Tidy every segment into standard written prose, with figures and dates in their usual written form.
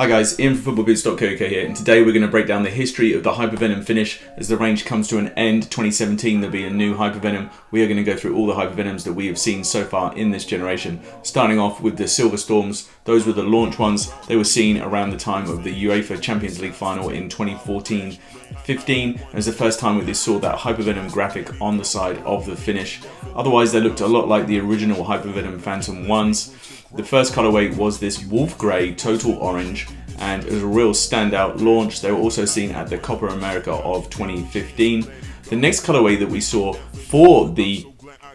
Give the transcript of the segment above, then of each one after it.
Hi guys, Ian from footballboots.co.uk here, and today we're going to break down the history of the Hypervenom Phinish. As the range comes to an end, 2017, there'll be a new Hypervenom. We are going to go through all the Hypervenoms that we have seen so far in this generation. Starting off with the Silver Storms, those were the launch ones. They were seen around the time of the UEFA Champions League final in 2014-15. It was the first time we saw that Hypervenom graphic on the side of the Phinish. Otherwise, they looked a lot like the original Hypervenom Phantom ones. The first colorway was this Wolf Grey Total Orange, and it was a real standout launch. They were also seen at the Copa America of 2015. The next colorway that we saw for the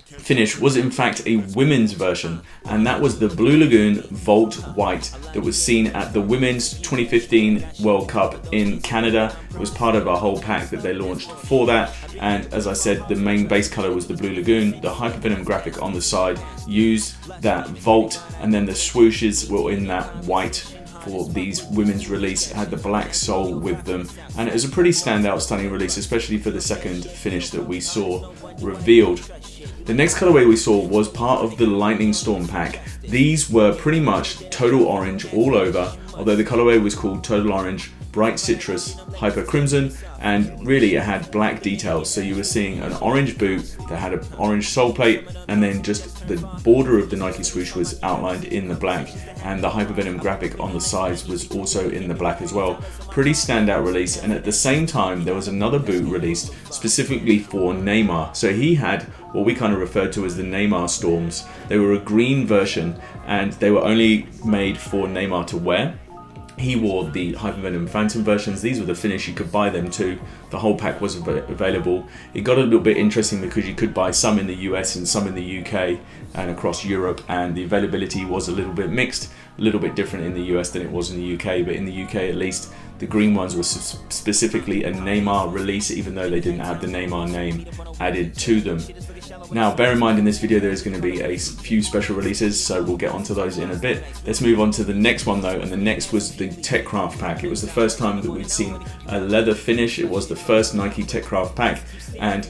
Phinish was in fact a women's version, and that was the Blue Lagoon Volt White that was seen at the Women's 2015 World Cup in Canada. It was part of a whole pack that they launched for that, and as I said, the main base color was the Blue Lagoon. The Hypervenom graphic on the side used that Volt, and then the swooshes were in that white for these women's release. It had the black sole with them, and it was a pretty standout, stunning release, especially for the second Phinish that we saw revealed. The next colorway we saw was part of the Lightning Storm pack. These were pretty much total orange all over, although the colorway was called Total Orange, Bright Citrus, Hyper Crimson, and really it had black details. So you were seeing an orange boot that had an orange sole plate, and then just the border of the Nike swoosh was outlined in the black, and the Hypervenom graphic on the sides was also in the black as well. Pretty standout release, and at the same time there was another boot released specifically for Neymar. So he had what we kind of referred to as the Neymar Storms. They were a green version, and they were only made for Neymar to wear. He wore the Hypervenom Phantom versions. These were the Phinish, you could buy them too. The whole pack was available. It got a little bit interesting because you could buy some in the US and some in the UK and across Europe, and the availability was a little bit mixed, a little bit different in the US than it was in the UK, but in the UK at least, the green ones were specifically a Neymar release, even though they didn't have the Neymar name added to them. Now, bear in mind in this video there is going to be a few special releases, so we'll get onto those in a bit. Let's move on to the next one though, and the next was the Techcraft pack. It was the first time that we'd seen a leather finish. It was the first Nike Techcraft pack, and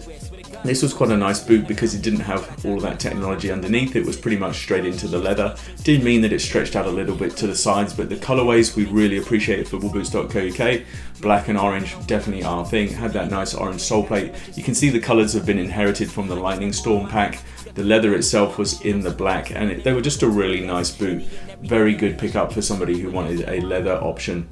this was quite a nice boot because it didn't have all of that technology underneath. It was pretty much straight into the leather. Did mean that it stretched out a little bit to the sides, but the colorways we really appreciated. footballboots.co.uk, black and orange definitely our thing. Had that nice orange sole plate. You can see the colors have been inherited from the Lightning Storm pack. The leather itself was in the black, and they were just a really nice boot. Very good pickup for somebody who wanted a leather option.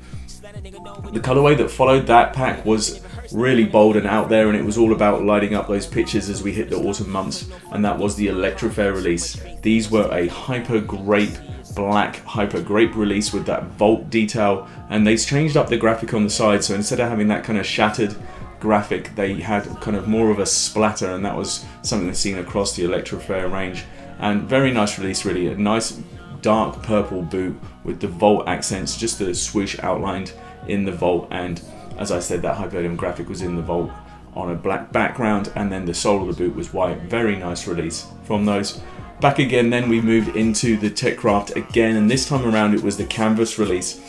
The colorway that followed that pack was really bold and out there, and it was all about lighting up those pitches as we hit the autumn months, and that was the Electro Flare release. These were a Hyper Grape, black Hyper Grape release with that Volt detail, and they changed up the graphic on the side, so instead of having that kind of shattered graphic, they had kind of more of a splatter, and that was something that's seen across the Electro Flare range. And very nice release, really. A nice dark purple boot with the Volt accents, just the swoosh outlined in the Volt, and as I said, that Hypervenom graphic was in the Volt on a black background, and then the sole of the boot was white. Very nice release from those. Back again, then we moved into the Techcraft again, and this time around it was the Canvas release.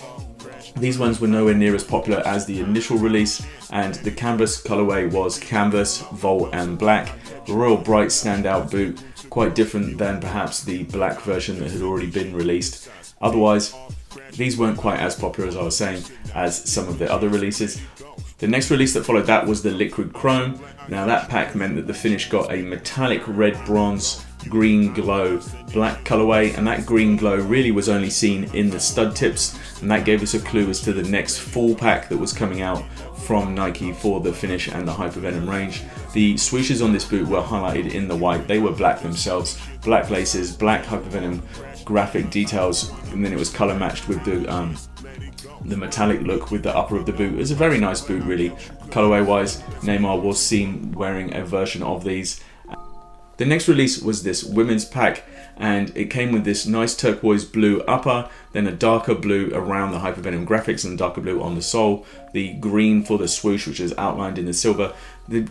These ones were nowhere near as popular as the initial release, and the Canvas colorway was Canvas, Volt and black. A real bright standout boot, quite different than perhaps the black version that had already been released. Otherwise, these weren't quite as popular, as I was saying, as some of the other releases. The next release that followed that was the Liquid Chrome. Now that pack meant that the Phinish got a metallic red bronze, green glow, black colorway, and that green glow really was only seen in the stud tips, and that gave us a clue as to the next full pack that was coming out from Nike for the Phinish and the Hypervenom range. The swooshes on this boot were highlighted in the white. They were black themselves, black laces, black Hypervenom graphic details, and then it was color matched with the metallic look with the upper of the boot. It was a very nice boot, really. Colorway wise, Neymar was seen wearing a version of these. The next release was this women's pack, and it came with this nice turquoise blue upper, then a darker blue around the Hypervenom graphics and darker blue on the sole, the green for the swoosh, which is outlined in the silver.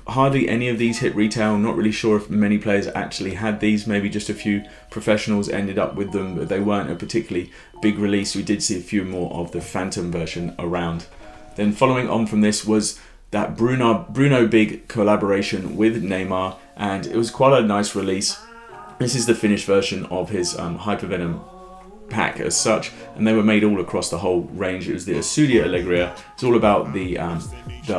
Hardly any of these hit retail. Not really sure if many players actually had these. Maybe just a few professionals ended up with them, but they weren't a particularly big release. We did see a few more of the Phantom version around. Then following on from this was that Bruno Big collaboration with Neymar, and it was quite a nice release. This is the finished version of his Hypervenom pack as such, and they were made all across the whole range. It was the Ousadia Alegria. It's all about the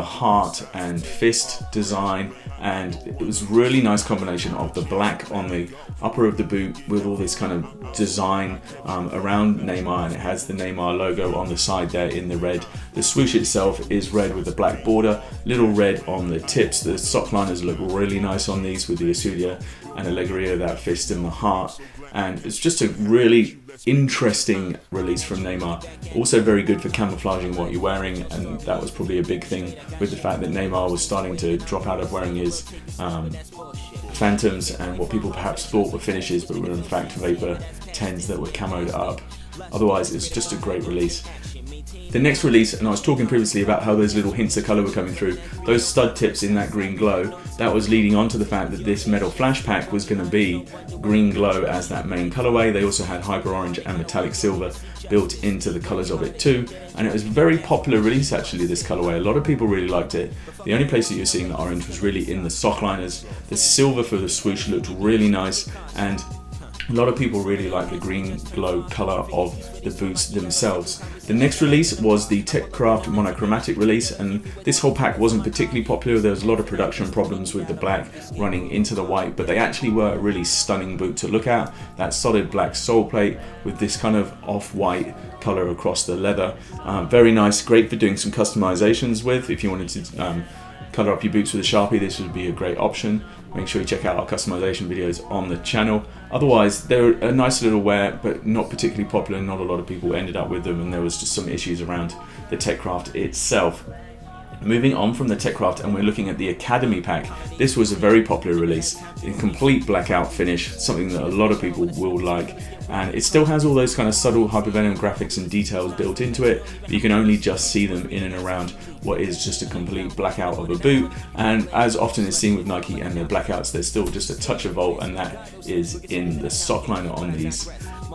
heart and fist design, and it was a really nice combination of the black on the upper of the boot with all this kind of design around Neymar, and it has the Neymar logo on the side there in the red. The swoosh itself is red with a black border, little red on the tips. The sock liners look really nice on these with the Ousadia and Alegria, that fist and the heart, and it's just a really interesting release from Neymar. Also very good for camouflaging what you're wearing, and that was probably a big thing with the fact that Neymar was starting to drop out of wearing his Phantoms and what people perhaps thought were finishes but were in fact Vapor 10s that were camoed up. Otherwise, it's just a great release. The next release, and I was talking previously about how those little hints of colour were coming through, those stud tips in that green glow, that was leading on to the fact that this metal flash pack was going to be green glow as that main colourway. They also had hyper orange and metallic silver built into the colours of it too, and it was a very popular release actually, this colourway. A lot of people really liked it. The only place that you're seeing the orange was really in the sock liners. The silver for the swoosh looked really nice, and a lot of people really like the green glow colour of the boots themselves. The next release was the Techcraft monochromatic release, and this whole pack wasn't particularly popular. There was a lot of production problems with the black running into the white, but they actually were a really stunning boot to look at. That solid black sole plate with this kind of off-white colour across the leather. Very nice, great for doing some customizations with. If you wanted to colour up your boots with a Sharpie, this would be a great option. Make sure you check out our customization videos on the channel. Otherwise, they're a nice little wear, but not particularly popular. Not a lot of people ended up with them, and there was just some issues around the Techcraft itself. Moving on from the Techcraft, and we're looking at the Academy pack. This was a very popular release, in complete blackout finish, something that a lot of people will like, and it still has all those kind of subtle Hypervenom graphics and details built into it, but you can only just see them in and around what is just a complete blackout of a boot. And as often is seen with Nike and their blackouts, there's still just a touch of Volt, and that is in the sock liner on these.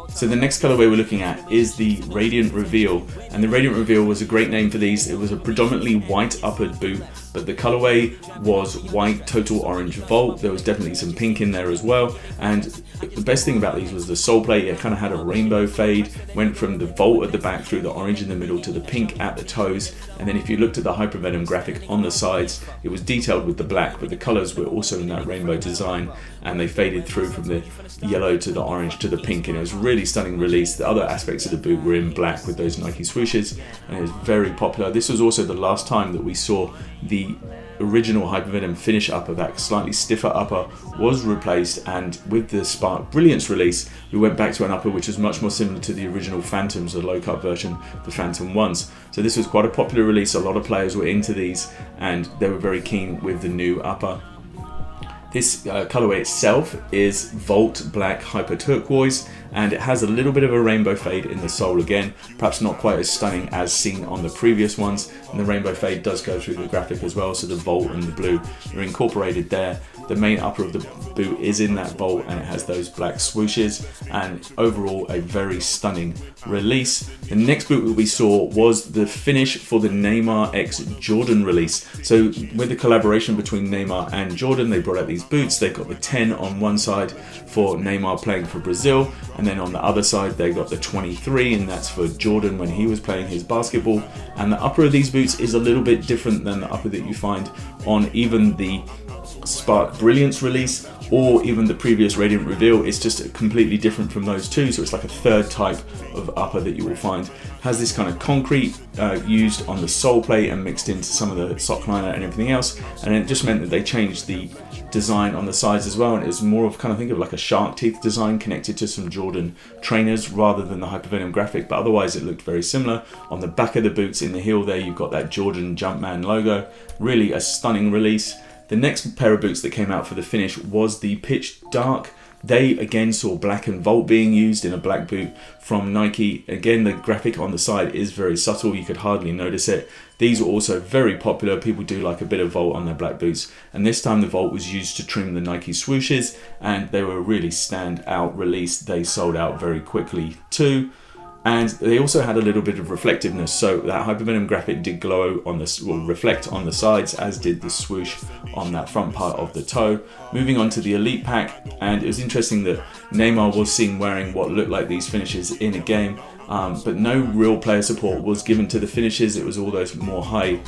So the next colorway we're looking at is the Radiant Reveal, and the Radiant Reveal was a great name for these. It was a predominantly white uppered boot, but the colorway was white total orange Volt. There was definitely some pink in there as well, and the best thing about these was the sole plate. It kind of had a rainbow fade, went from the Volt at the back through the orange in the middle to the pink at the toes, and then if you looked at the Hypervenom graphic on the sides, it was detailed with the black, but the colors were also in that rainbow design, and they faded through from the yellow to the orange to the pink, and it was a really stunning release. The other aspects of the boot were in black with those Nike swooshes, and it was very popular. This was also the last time that we saw the original Hypervenom Phinish upper, that slightly stiffer upper, was replaced, and with the Spark Brilliance release, we went back to an upper which was much more similar to the original Phantoms, the low cut version, the Phantom 1s. So this was quite a popular release. A lot of players were into these, and they were very keen with the new upper. This colorway itself is Volt Black Hyper Turquoise, and it has a little bit of a rainbow fade in the sole again, perhaps not quite as stunning as seen on the previous ones, and the rainbow fade does go through the graphic as well, so the Volt and the blue are incorporated there. The main upper of the boot is in that Volt, and it has those black swooshes, and overall a very stunning release. The next boot that we saw was the Finish for the Neymar X Jordan release. So with the collaboration between Neymar and Jordan, they brought out these boots. They've got the 10 on one side for Neymar playing for Brazil, and then on the other side they got the 23, and that's for Jordan when he was playing his basketball. And the upper of these boots is a little bit different than the upper that you find on even the Spark Brilliance release or even the previous Radiant Reveal. It's just completely different from those two, so it's like a third type of upper that you will find. Has this kind of concrete used on the sole plate and mixed into some of the sock liner and everything else, and it just meant that they changed the design on the sides as well, and it was more of kind of, think of like a shark teeth design connected to some Jordan trainers rather than the Hypervenom graphic, but otherwise it looked very similar. On the back of the boots in the heel there, you've got that Jordan Jumpman logo. Really a stunning release. The next pair of boots that came out for the Finish was the Pitch Dark. They again saw black and Volt being used in a black boot from Nike. Again, the graphic on the side is very subtle, you could hardly notice it. These were also very popular. People do like a bit of Volt on their black boots, and this time the Volt was used to trim the Nike swooshes, and they were a really stand out release. They sold out very quickly too. And they also had a little bit of reflectiveness, so that Hypervenom graphic did glow on the, well, reflect on the sides, as did the swoosh on that front part of the toe. Moving on to the Elite pack, and it was interesting that Neymar was seen wearing what looked like these finishes in a game, but no real player support was given to the finishes. It was all those more high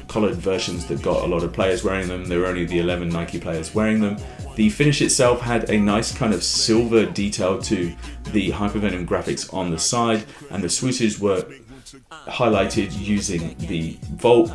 collared versions that got a lot of players wearing them. There were only the 11 Nike players wearing them. The finish itself had a nice kind of silver detail to the Hypervenom graphics on the side, and the swooshes were highlighted using the Volt.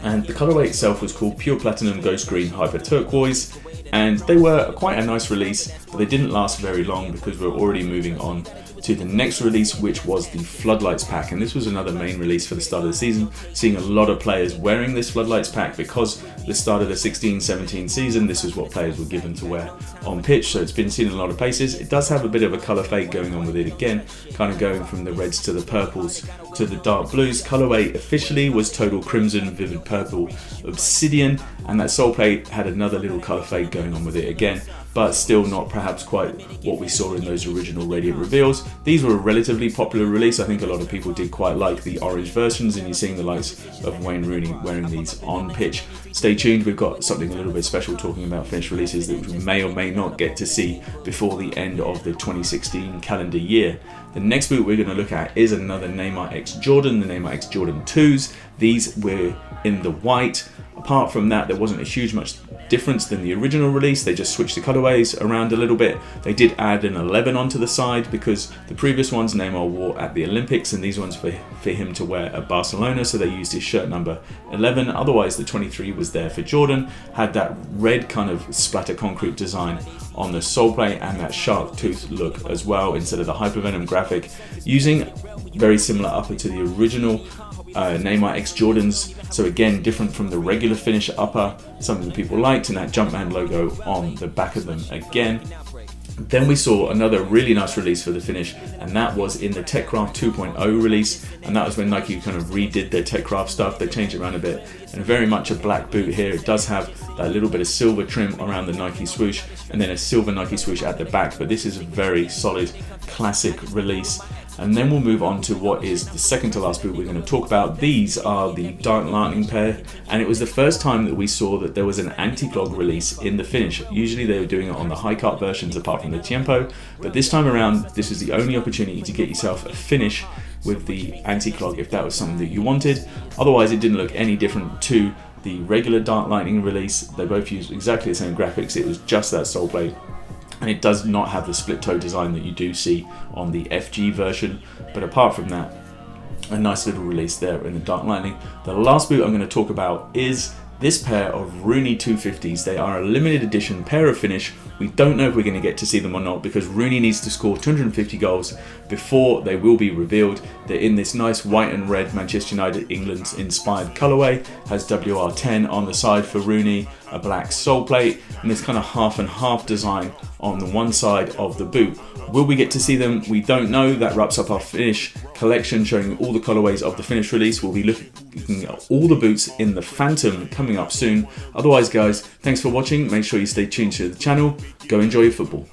And the colorway itself was called Pure Platinum Ghost Green Hyper Turquoise, and they were quite a nice release, but they didn't last very long because we're already moving on to the next release, which was the Floodlights pack. And this was another main release for the start of the season, seeing a lot of players wearing this Floodlights pack because the start of the 16-17 season, this is what players were given to wear on pitch, so it's been seen in a lot of places. It does have a bit of a color fade going on with it again, kind of going from the reds to the purples to the dark blues. Colorway officially was Total Crimson Vivid Purple Obsidian, and that sole plate had another little color fade going on with it again, but still not perhaps quite what we saw in those original Radiant reveals. These were a relatively popular release. I think a lot of people did quite like the orange versions, and you're seeing the likes of Wayne Rooney wearing these on pitch. Stay tuned, we've got something a little bit special talking about Finish releases that we may or may not get to see before the end of the 2016 calendar year. The next boot we're going to look at is another Neymar X Jordan, the Neymar X Jordan IIs. These were in the white. Apart from that, there wasn't a huge much difference than the original release. They just switched the colorways around a little bit. They did add an 11 onto the side because the previous ones Neymar wore at the Olympics, and these ones for him to wear at Barcelona, so they used his shirt number 11. Otherwise the 23 was there for Jordan, had that red kind of splatter concrete design on the sole plate and that shark tooth look as well instead of the Hypervenom graphic, using very similar upper to the original Neymar X Jordans, so again different from the regular Finish upper, something that people liked, and that Jumpman logo on the back of them again. Then we saw another really nice release for the Finish, and that was in the TechCraft 2.0 release, and that was when Nike kind of redid their TechCraft stuff. They changed it around a bit, and very much a black boot here. It does have that little bit of silver trim around the Nike swoosh, and then a silver Nike swoosh at the back, but this is a very solid classic release. And then we'll move on to what is the second to last boot we're going to talk about. These are the Dark Lightning pair, and it was the first time that we saw that there was an Anti-Clog release in the Finish. Usually they were doing it on the high cut versions apart from the Tiempo, but this time around this is the only opportunity to get yourself a Finish with the Anti-Clog if that was something that you wanted. Otherwise it didn't look any different to the regular Dark Lightning release. They both used exactly the same graphics. It was just that sole plate, and it does not have the split toe design that you do see on the FG version, but apart from that, a nice little release there in the Dark Lightning. The last boot I'm going to talk about is this pair of Rooney 250s. They are a limited edition pair of Finish. We don't know if we're going to get to see them or not because Rooney needs to score 250 goals before they will be revealed. They're in this nice white and red Manchester United England inspired colorway, has WR10 on the side for Rooney, a black sole plate, and this kind of half and half design on the one side of the boot. Will we get to see them? We don't know. That wraps up our Finish collection showing all the colorways of the Finish release. We'll be looking at all the boots in the Phantom coming up soon. Otherwise guys, thanks for watching. Make sure you stay tuned to the channel. Go enjoy your football.